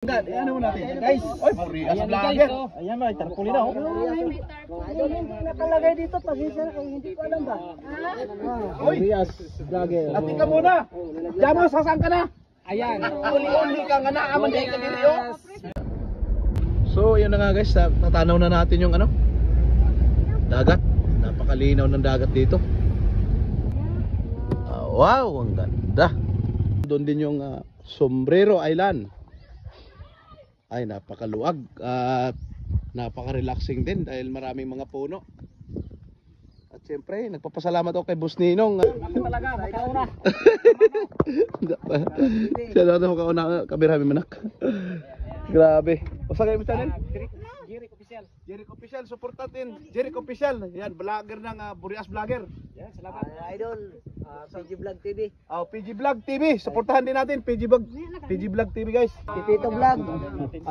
Ano mo natin guys? Oy, Burias vlogger. Ayan ba, tarpuli na oh. Nakalagay dito, pasensya na kung hindi ko alam ba. Oy, Burias vlogger. Ati ka muna. Jamo, sasaan ka na? Ayan. Uli-uli ka nga na, aman dahil ka dito. So, yun na nga guys, tatanaw na natin yung ano, dagat. Napakalinaw ng dagat dito. Wow, ang ganda. Doon din yung Sombrero Island. Ay, napakaluwag at napaka-relaxing din dahil maraming mga puno. At siyempre, nagpapasalamat ako kay Boss Ninong. Talaga, makauna. Siya daw ako kauna, kabirami manak. Grabe. O sa kayo, Mr. Jeric Official. Jeric Official, support natin. Jeric Official, yan, vlogger ng Burias Vlogger. Yan, salamat. Idol, PG Vlog TV. PG Vlog TV, supportahan din natin PG Vlog TV guys. Pipito Vlog.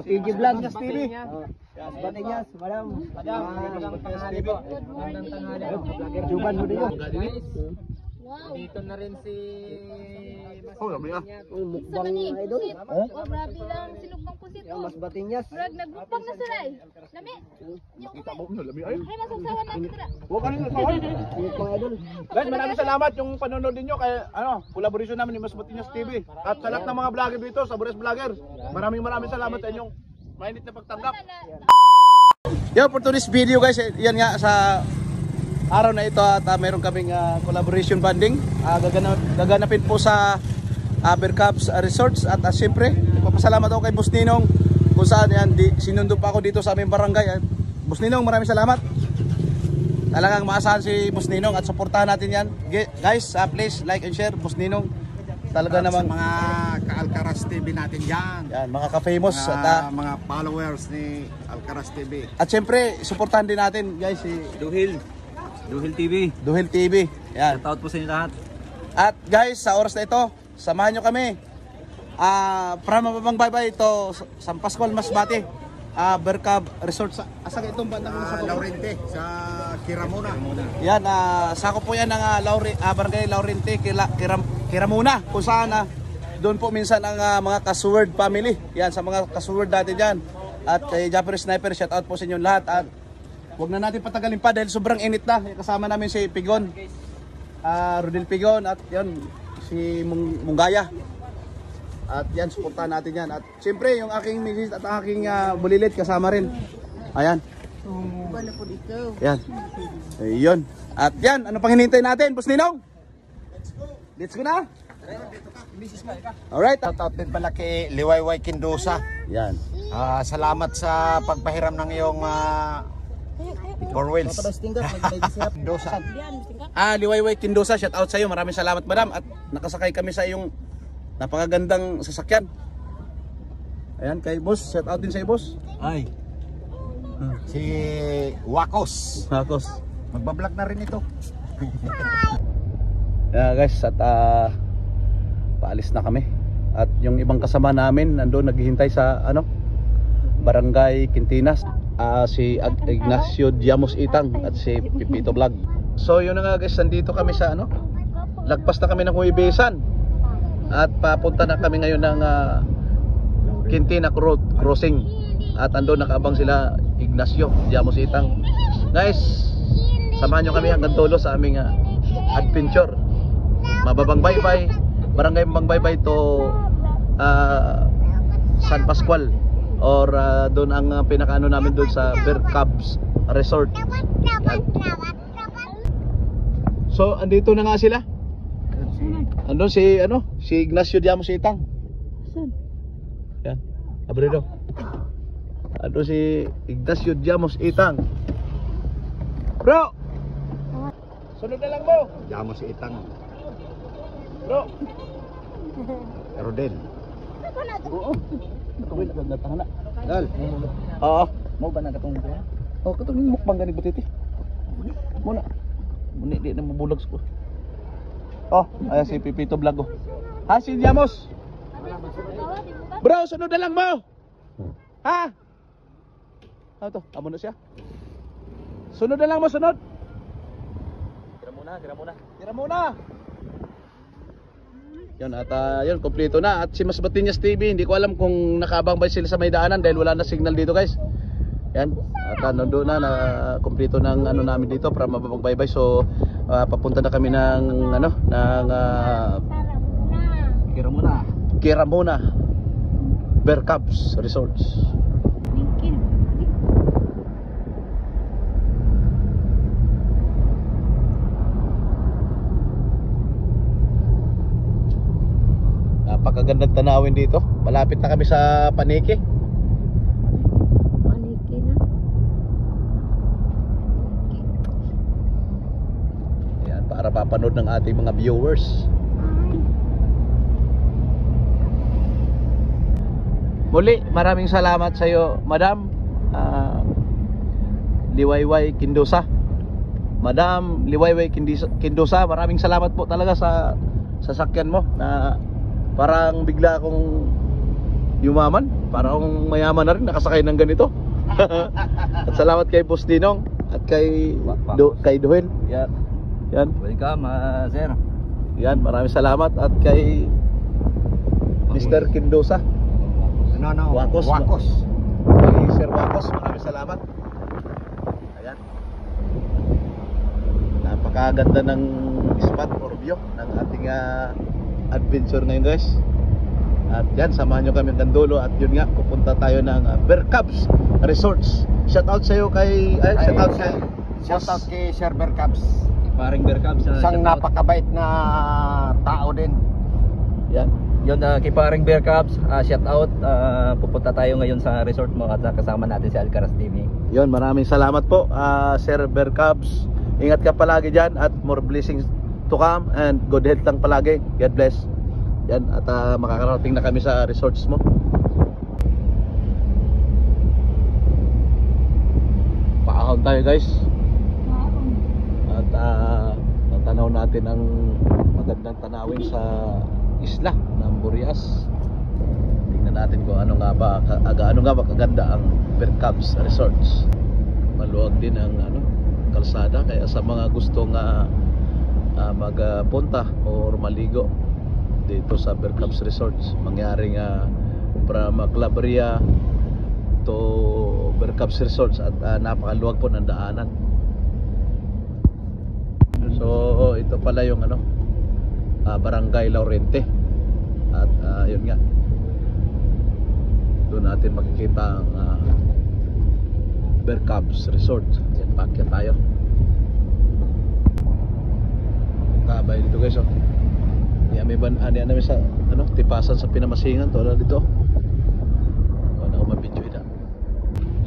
PG Vlog TV. Batingas, madam. TV. Juban mo din yun. Wow. Dito na rin si Oh, labi ah. Mukbang idol. Oh, grabe lang. Sinugbang ko sito. Mas Batingas. Murag nagbukbang na sila eh. Lami. Nakita mo na labi ay. Ay, masasawa na kita. Huwag ka rin nagsawan. Mukbang idol. Guys, maraming salamat yung panonood niyo kay collaboration namin ni Mas Batingas TV. At sa lahat ng mga vlogger dito sa Burias Vlogger. Maraming salamat sa inyong mainit na pagtanggap. Yo, for today's video guys, yan nga sa araw na ito at meron kaming collaboration banding. Gaganapin po sa Bercabs Resorts at siyempre, nagpapasalamat ako kay Boss Ninong kung saan yan, sinundo pa ako dito sa aming barangay. Boss Ninong, maraming salamat. Talagang maasahan si Boss Ninong at suportahan natin yan. Guys, please like and share Boss Ninong. Talaga namang mga ka-Alcaraz TV natin yan. Yan, mga ka-famous at mga followers ni Alcaraz TV. at siyempre, suportahan din natin guys si Duhil TV. Duhil TV. Yan. Shoutout po sa inyo lahat. At guys, sa oras na ito, samahan nyo kami. From Mababang Baybay ito, San Pascual, Masbate. Bercab Resort. Asa itong bandang Laurente sa Kiramuna. Yan, sakop po yan ng Barangay Laurente, Kiramuna. Kung saan, doon po minsan ang mga Kasuward family. Yan, sa mga Kasuward natin dyan. At kay Japanese Sniper, shoutout po sa inyo lahat. At huwag na natin patagalin pa dahil sobrang init na. Kasama namin si Pigon, Rodel Pigon at yan, si Munggaya. At yan, suportahan natin yan. At siyempre, yung aking misis at aking bulilit kasama rin. Ayan. Yan. Ayun. At yan, ano pang hinihintay natin, Boss Ninong? Let's go na. Alright. Shoutout din pala kay Liwayway Kindosa. Yan. Salamat sa pagpahiram ng iyong four wheels. Kindosa. Liwayway Kindosa, shout out sa iyo. Maraming salamat, madam. At nakasakay kami sa iyong napakagandang sasakyan. Ayan, kay boss, shout out din sa iyo, boss. Ay. Si Wakos. Nakos. Magbablog na rin ito. Yeah, guys, at paalis na kami. At yung ibang kasama namin nandoon naghihintay sa Barangay Quintinas. Si Ignacio Diamos Itang at si Pipito Vlog. So yun na nga guys, nandito kami sa lagpas na kami ng Huibesan. At papunta na kami ngayon ng Quintina Road Crossing. At andun nakaabang sila Ignacio Diamos Itang. Guys, samahan nyo kami hanggang dulo sa aming adventure. Mababang Baybay, Barangay Mababang Baybay to San Pascual. Or doon ang pinakaano namin doon sa Bercabs Resort. Yan. So andito na nga sila. Andun si Ignacio Diamos Itang. Yan. Abrido. Andun si Ignacio Diamos Itang. Bro. Sunod na lang mo. Diamos Itang. Bro. Rodel. Oo. Wala na tanga na. Dal. Oo. Mau ba na katong dito? Oh, katong mukbang gani butiti. Muna. Muni di na mabulag ko. Oh, ayan si Pipito Vlog. Ha, si Diamos. Bro, sunod na lang mo. Ha? Ano to? Amo na siya. Sunod na lang mo, sunod. Tira muna. Tira muna. Yun at yun, kompleto na. At si Mas Batinyas TV, hindi ko alam kung nakaabang ba sila sa may daanan dahil wala na signal dito guys. Yan. At nandoon na kompleto ng ano namin dito para mapagbaybay. So papunta na kami ng ano ng Kiramuna Bear Cubs Resorts. Napakagandang tanawin dito. Malapit na kami sa Paniki. Paniki na. Yan, para papanood ng ating mga viewers. Muli, maraming salamat sa iyo, Madam Liwayway Kindosa. Madam Liwayway Kindosa, maraming salamat po talaga sa sasakyan mo na parang bigla akong yumaman, parang mayaman na rin nakasakay ng ganito. At salamat kay Boss Dinong at kay Duhel. Yan. Yan. Welcome, sir. Yan, maraming salamat at kay Mr. Kindosa. Wakos. Kay Sir Wakos, maraming salamat. Ayan. Napakaganda ng spot or view ng ating adventure ngayon guys. At yan, samahan nyo kami hanggang dulo. At yun nga, pupunta tayo ng Bear Cubs Resorts. Shoutout sa iyo kay Shoutout kay Sir Bear Cubs. Paring Bear Cubs. Isang napakabait na tao din. Yan. Yun, kay Paring Bear Cubs, shout out. Pupunta tayo ngayon sa resort mo at kasama natin si Alcaraz TV. Yun, maraming salamat po Sir Bear Cubs. Ingat ka palagi dyan at more blessings to come and good health lang palagi. God bless. Yan, at makakarating na kami sa resorts mo. Paahon tayo guys. At natanaw natin ang magandang tanawin sa isla ng Burias. Tingnan natin kung ano nga ba kaganda ang Bear Cubs Resorts. Maluwag din ang kalsada, kaya sa mga gustong magpunta or maligo dito sa Bear Cubs Resorts, mangyaring from Claveria to Bear Cubs Resorts at napakaluwag po ng daanan. So ito pala yung Barangay Laurente. At yun nga, doon natin makikita ang Bear Cubs Resort. Yan, paakyat tayo. Kabay dito guys, yan, may namin sa tipasan sa Pinamasingan to dito. Wala ko mabidyo ito.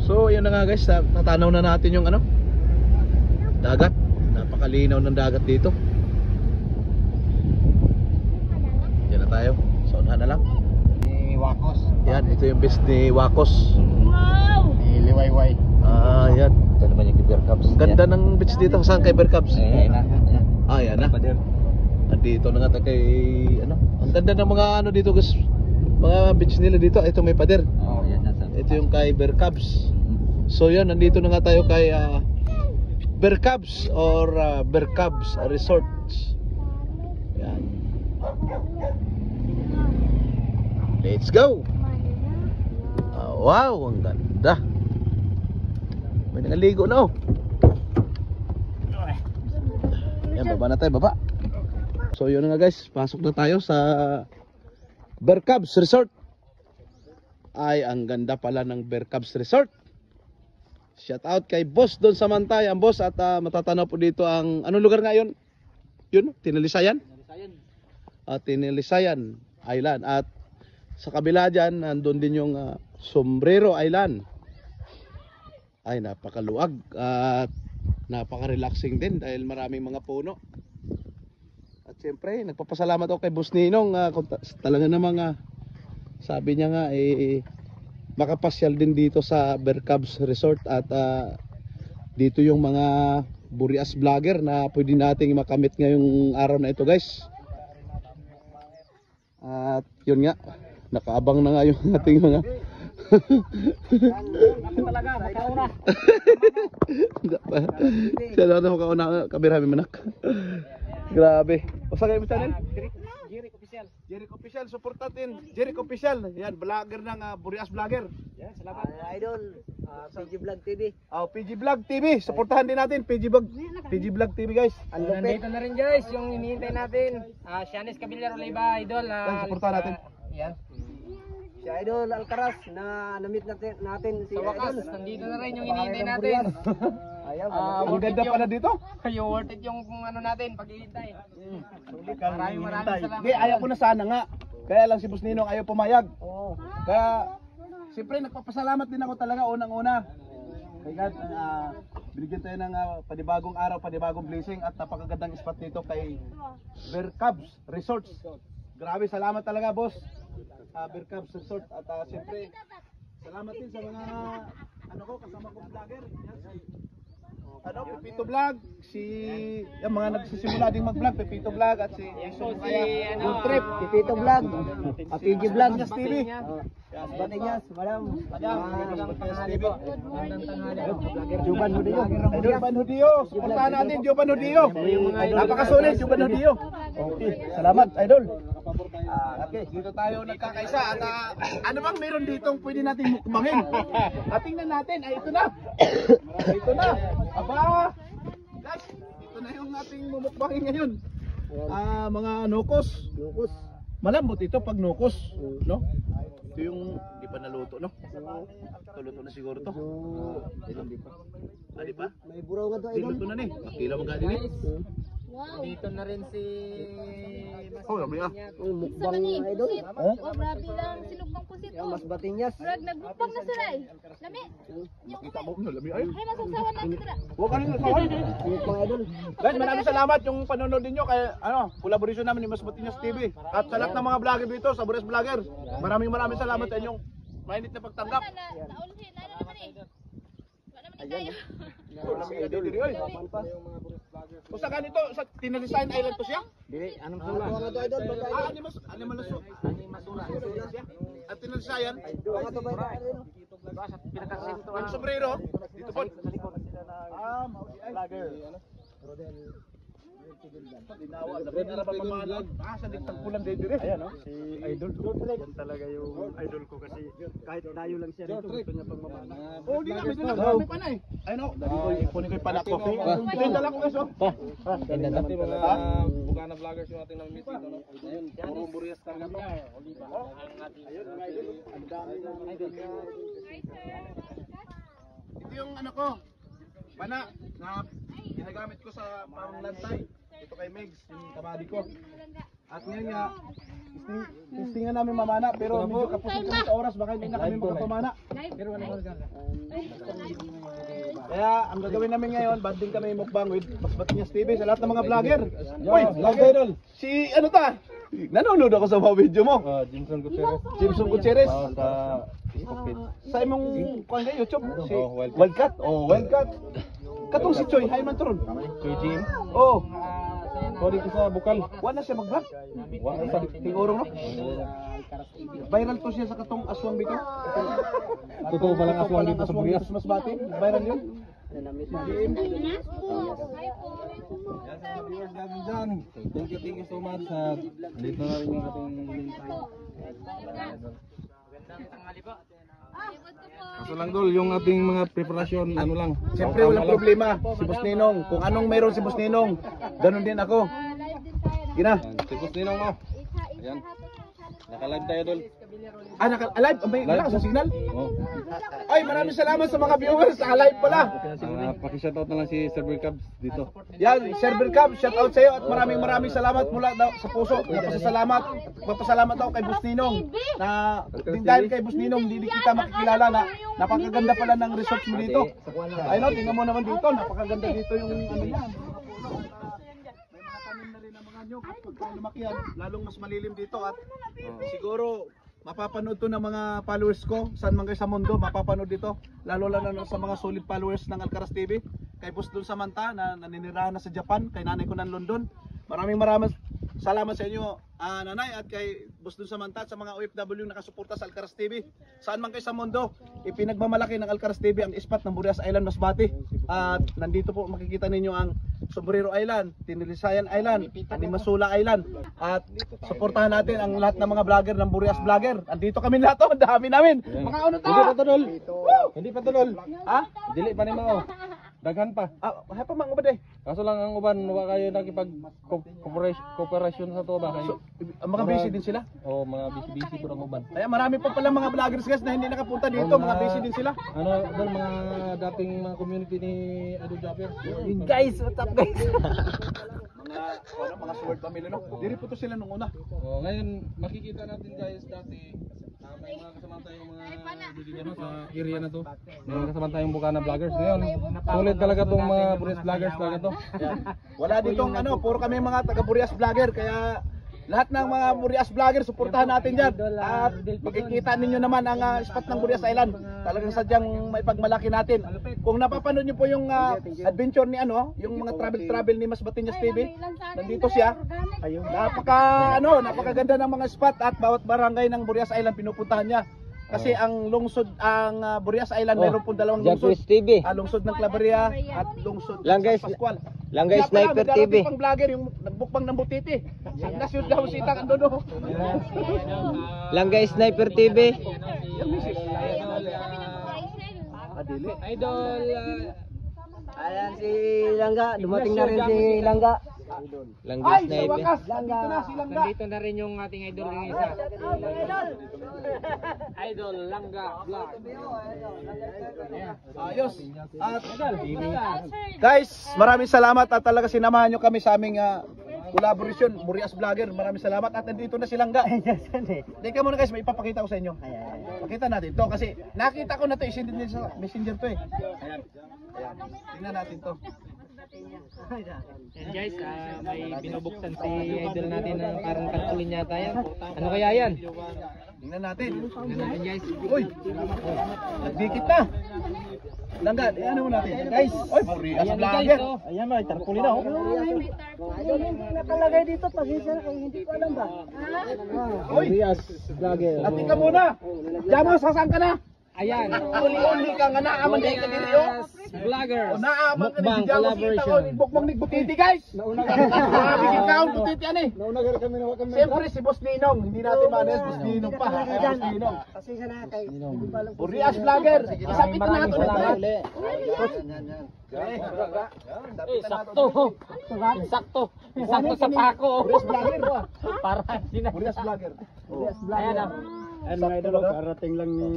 So yun na nga guys, natanaw na natin yung dagat. Napakalinaw ng dagat dito. Yan na tayo. So unahan na lang. Ni Wakos. Yan, ito yung best ni Wakos. Wow! Ni Liwayway. Yan. Ito naman yung Bear Cubs. Ganda ng beach dito. Saan kay Bear Cubs? Ayan na. Yan na. Andito na nga tayo kay ang ganda ng mga dito guys. Mga beach nila dito. Ito may pader. Oh, yan na. Ito yung kay Bear Cubs. So yan, nandito na nga tayo kay Bear Cubs or Bear Cubs Resorts. Yan. Let's go. Wow, ang ganda. May nangaligo na Yan, baba na tayo, baba. So yun na nga guys, pasok na tayo sa Bear Cubs Resort. Ay, ang ganda pala ng Bear Cubs Resort. Shout out kay Boss doon sa Mantay, ang boss. At matatanaw po dito ang anong lugar nga yun? Yun, Tinalisayan? Tinalisayan Island. At sa kabila dyan, nandun din yung Sombrero Island. Ay, napakaluwag at napaka-relaxing din dahil maraming mga puno. At siyempre, nagpapasalamat ako kay Boss Ninong. Talaga namang sabi niya nga makapasyal din dito sa Bear Cubs Resort. At dito yung mga Burias vlogger na pwede nating makamit ngayong araw na ito guys. At yun nga, nakaabang na nga yung ating mga talaga, makauna. siya na ako kauna, kabirami manak. Grabe. O sa kayo channel? Jirik official. Jeric Official, support natin. Jeric Official. Yan, vlogger ng Burias Vlogger. Yan, salamat. Idol, PG Vlog TV. PG Vlog TV. Supportahan din natin PG Vlog TV guys. Ang lupit. Nandito na rin guys, yung hinihintay natin. Shanes Caballero Oliva, idol. Yan, supportahan natin. Yan. Si Idol Alcaraz na na-meet natin si Sa wakas, Idol. nandito na rin yung hinihintay natin. Ayaw, Ang ganda pala dito. Yung worth it yung ano natin, paghihintay. Maraming salamat. Hindi, ayaw ko na sana nga. Kaya lang si Boss Ninong ayaw pumayag. Oo. Kaya, siyempre nagpapasalamat din ako talaga unang-una. Kay God, binigyan tayo ng panibagong araw, panibagong blessing at napakagandang spot dito kay Bear Cubs Resorts. Grabe, salamat talaga boss. Bear Cubs Resort at siyempre salamat din sa mga kasama kong vlogger. Yan, si Pepito Vlog, yung mga nagsisimula ding mag-vlog, Pepito Vlog at si Jason Kaya, Good Trip, Si Tito Vlog, PG Vlog. Piñas TV. Batinyas, madam. TV. Juban mo din yun. Idol Juban Hudio, supportahan natin Juban Hudio. Napakasulit Juban Hudio. Okay, salamat Idol. Okay, dito tayo nagkakaisa at ano bang meron ditong pwede nating mukbangin? Tingnan natin, ito na. Ito na. Aba. Guys, ito na yung ating mumukbangin ngayon. Mga nokos. Lukos. Malambot ito pag nokos, no? Ito yung di pa naluto, no? Ito luto na siguro to. Di pa? May buraw nga to, Di Idol. luto na ni. Makila mo gani ni. Wow. Dito na rin si Oh, dami ah. Mukbang Mani, Idol. pusit. Oh, grabe lang sinugbang pusit. Yan, Oh. mas Batinyas. Murag nagbukbang na sila eh. Lami. Makita mo no, lami ay. Ay, masawsawan na kita. Huwag ka rin nasaway. Mukbang Idol. Guys, maraming salamat yung panonood ninyo kay collaboration namin ni Mas Batinyas TV at sa lahat ng mga vlogger dito sa Burias Vlogger. Maraming salamat sa inyong mainit na pagtanggap. Naulhin. Ano naman eh. Wala naman tayo. Kung sa ganito, sa Tinalisayan Island to siya? Dili, anong sula? Ano to, Idol? Animalasura siya. At Tinalisayan, Ano to ba, Idol? ang sombrero, dito po. Vlogger. Dinawa, na ba pamahalan? Sa nagtagpulan din dire. Ayan, no? Si Idol. Yan talaga yung idol ko kasi kahit tayo lang siya dito, gusto niya pagmamana. Oh, di nga, may dala ko, may panay. Ay, no, ipunin ko yung panak ko. Ito yung dala ko, guys, oh. Ganda na. Bukana vloggers yung ating namimit dito. Ayun, puro Burias talaga to. Ayun, mga idol. Ang dami ng idol. Ito yung ko, pana na ginagamit ko sa panglantay. Ito kay Megs, yung kamadi ko. At ngayon nga, testingan namin mamana pero medyo kapusot kami sa oras baka hindi na kami makapamana. Kaya ang gagawin namin ngayon, banding kami mukbang with Mas Batinyas TV sa lahat ng mga vlogger. Uy, vlogger! Si ano ta? Nanonood ako sa mga video mo. Jimson Gutierrez. Sa imong kuan kay YouTube si Wildcat. Oh, Wildcat. Katong si Choi Hayman turon. Choi Jim. Oh, Pwede ko sa bukal. wala siya mag-vlog. Sa tingurong no. Viral to siya sa katong aswang dito. Totoo palang aswang dito sa Burias. Mas bati. Viral yun. Thank you so much. Dito na rin yung ating lintay. Kaso lang Dol, yung ating mga preparasyon, ano lang. Siyempre walang problema. Si Boss Ninong. Kung anong mayroon si Boss Ninong, ganun din ako. Live din tayo. Gina. Tipos ninong mo. Ayan. Nakalag tayo Dol. Naka-alive? May malakas ang signal? Oh. Ay, maraming salamat sa mga viewers. Naka-live pala. Paki-shoutout na lang si Server Cubs dito. Yan, Server Cub, shout out sa iyo at maraming salamat mula sa puso. Papasalamat ako kay Boss Ninong na dahil kay Boss Ninong hindi kita makikilala na napakaganda pala ng resorts mo dito. Ay no, tingnan mo naman dito, napakaganda dito yung ano yan. May mga tanim na rin ang mga nyog. Pagka lumaki yan, lalong mas malilim dito at siguro mapapanood to ng mga followers ko saan man kayo sa mundo, mapapanood dito lalo na sa mga solid followers ng Alcaraz TV, kay Boss Dul Samanta na naninirahan na sa Japan, kay nanay ko ng London. Maraming salamat sa inyo, Nanay, at kay Boss Dun Samanta, sa mga OFW na nakasuporta sa Alcaraz TV. Saan man kayo sa mundo, ipinagmamalaki ng Alcaraz TV ang spot ng Burias Island, Masbate. At nandito po makikita ninyo ang Sombrero Island, Tinilisayan Island, Animasula Island. At suportahan natin ang lahat ng mga vlogger ng Burias Vlogger. Andito kami lahat, ang dami namin. Mga ano to? Hindi pa tunol. Hindi pa tunol. Ha? Dili pa ni mo. Daghan pa. Hay pa mang ubad eh. Kaso lang ang uban wa kayo nakipag cooperation sa to ba kayo. Mga busy din sila. O mga busy-busy puro ang uban. Kaya marami pa pala mga vloggers guys na hindi nakapunta dito, mga busy din sila. Ano doon mga dating mga community ni Idol Japper. Guys, what's up guys? Mga sword family no. Diri po to sila nung una. O ngayon makikita natin guys dati may mga kasama tayong mga dito sa area na to. May kasama tayong Bukana vloggers ngayon. Solid talaga tong mga Burias vloggers talaga to. Wala ditong ano, puro kami mga taga Burias vlogger, kaya lahat ng mga Burias vlogger suportahan natin diyan. At makikita ninyo naman ang spot ng Burias Island. Talagang sadyang maipagmalaki natin. Kung napapanood niyo po yung adventure ni ano, yung mga travel ni Mas Batinyas TV, nandito siya. Napakaganda ng mga spot at bawat barangay ng Burias Island pinupuntahan niya. Kasi ang lungsod, ang Burias Island, mayroon po dalawang lungsod. TV. Lungsod ng Claveria at lungsod Langgay ng San Pascual. Langgay Kaya pala, Sniper may darating TV. pang vlogger yung nagbukbang ng butiti. Ang nasyod daw si Tang Andono. Langgay Sniper TV. Idol, Ayan si Langga, dumating na rin si Langga. Langgay Ay, sa Sniper. wakas, nandito na si Langga. nandito na rin yung ating idol ng isa. Idol Langga Vlog. Ayos. At guys, maraming salamat at talaga sinamahan nyo kami sa aming collaboration, Burias Vlogger. Maraming salamat at nandito na si Langga. Teka muna guys, may ipapakita ko sa inyo. Pakita natin to kasi nakita ko na to, isend din sa messenger to eh. Ayan. Ayan. Tingnan natin to. Yan guys, may binubuksan si idol natin ng parang tarpaulin yata yan. Ano kaya yan? Tingnan natin. Tingnan natin guys. Uy! Nagdikit na. Langga, ano mo natin? Guys, oy, Burias Ayan Vlogger. guys, oh. Ayan mo, tarpuli na oh. Nakalagay dito, pasensya na kayo, hindi ko alam ba? Oy, Vlogger. ati ka muna. Diyan mo, sasaan ka na? Ayan. Uli-uli ka nga naaman kayo ka diri oh. Vloggers. Naaman ka Mukbang ni Jamo kita ko bukbang ni Butiti guys. Bigyan ka ang Butiti ani. Siyempre si Boss Ninong, hindi natin manes Boss Ninong pa. Boss Ninong. Pasensya na kayo. Burias Vlogger. Isapit na nato na. Sakto. Sakto. Sakto sa pako. Burias Vlogger. Para Burias Vlogger. Ayan na. Ayan mga idol, karating lang ni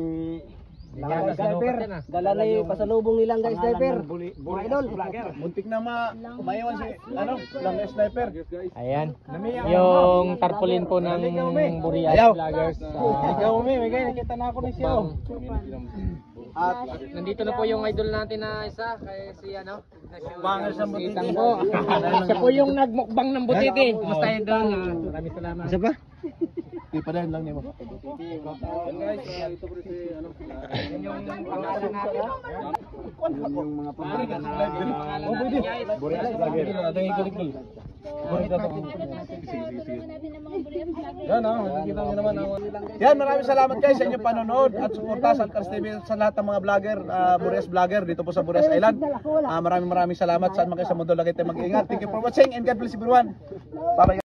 Langgay Sniper. Dala na yung pasalubong ni Langgay Sniper. Mga idol. Muntik na maiwan si Langgay Sniper. Ayan. Yung tarpaulin po ng Burias Vloggers. Ikaw may nakita na ako ni siya. At Nandito na po yung idol natin na isa, kay si ano, Mukbanger sa butiti. Kitang po. Siya po yung nagmukbang ng butiti. Basta idol. Maraming salamat. Isa pa? Di pa rin lang niyo. Yan guys, ito po si ano. Yun yung pangalan natin. Yung mga pamilya ng live din. Pangalan natin guys. Burias Vlogger. Ada yang ikut-ikut. Yan nakikita niyo naman ang Yan, maraming salamat guys sa inyong panonood at suporta sa Alcaraz TV sa lahat ng mga vlogger, Burias Vlogger dito po sa Burias Island. Maraming salamat. Saan man kayo sa mundo lagi tayo mag-ingat. Thank you for watching and God bless everyone. Bye bye.